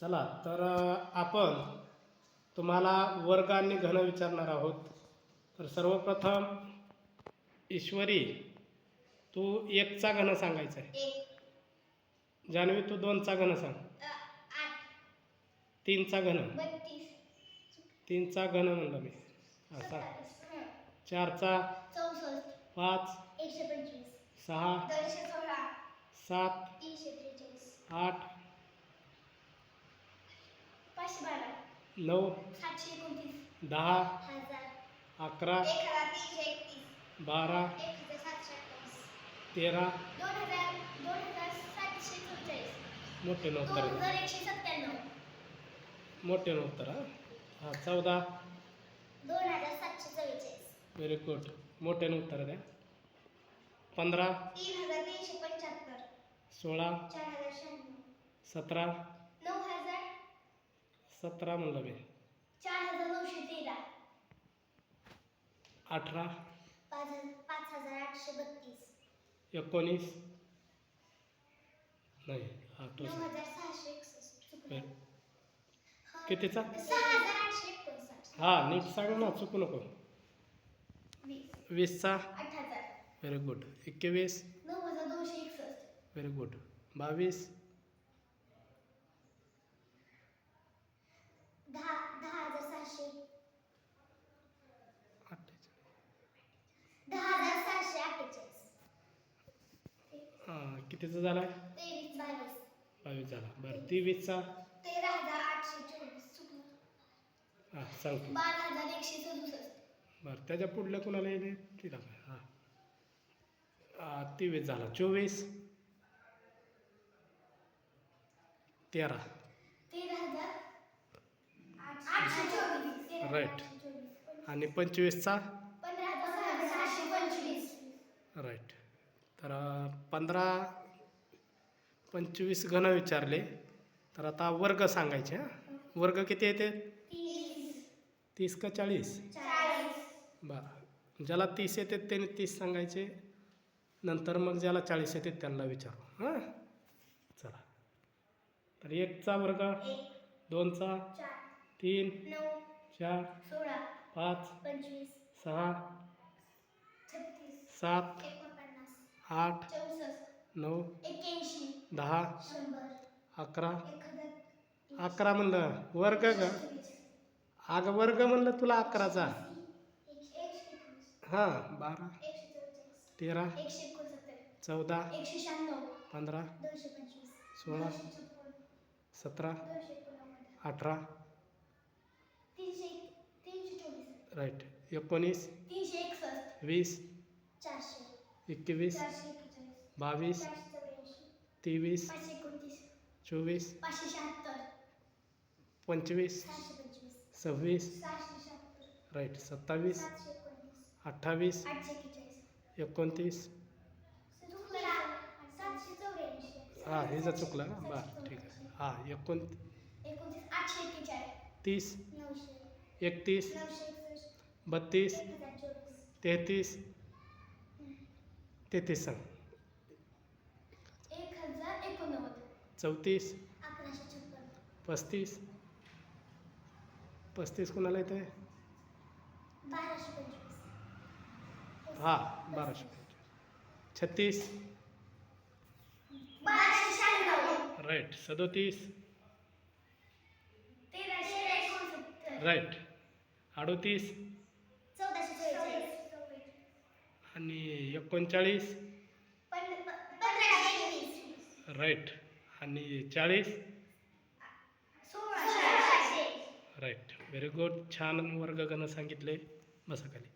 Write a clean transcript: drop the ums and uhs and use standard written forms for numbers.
चला तर आपण तुम्हाला वर्ग आणि घन विचारणार आहोत. तर सर्वप्रथम ईश्वरी, तू एकचा घन सांगायचा आहे. जान्हवी, तू दोनचा घन सांग. 3चा घन. 3चा घन म्हणलं मी. हा सांग. 4चा. 5. 6. 7. 8. 9. 10. 11. 12. 13. मोठे उत्तर. मोठे उत्तर. हां 14. Very good. मोठे उत्तर द्या. 15. 16. 17. 17 म्हणलं मी. 18. 19. नाही 18. कितीचा? हां नीट सांग ना, चुकू नको. 20चा. Very good. 21. Very good. 22. 48. हां कितीचा झाला? 22 झाला. बरं 23चा. हां सांगतो. बरं त्याच्या पुढल्या कोणाला येईल तिला काय? हां 23 झाला. 24. 13. राईट. आणि 25चा. राईट. तर 15 25 घन विचारले. तर आता वर्ग सांगायचे. हां वर्ग किती येते? 30 का 40? बरं ज्याला 30 येते त्याने 30 सांगायचे. नंतर मग ज्याला 40 येते त्यांना विचारू. हां चला. तर 1चा वर्ग. 2चा. 3. 4. 5. 6. 7. 8. 9. 10. 11. 11 म्हणलं वर्ग का? अगं वर्ग म्हणलं तुला 11चा. हां 12. 13. 14. 15. 16. 17. 18. राईट. 19. 20. 21. 22. 23. 24. 25. 26. राईट. 27. 28. 29. हां हे जर चुकलं ना. बरं ठीक आहे. हां 30. 31. 32. 33. 33 सांग. 34. 35. 35 कोणाला येते? हां 1225. 36. राईट. 37. राईट. 38. आणि 39. राईट. आणि 40. राईट. Very good. छान वर्गगण सांगितले. बसा खाली.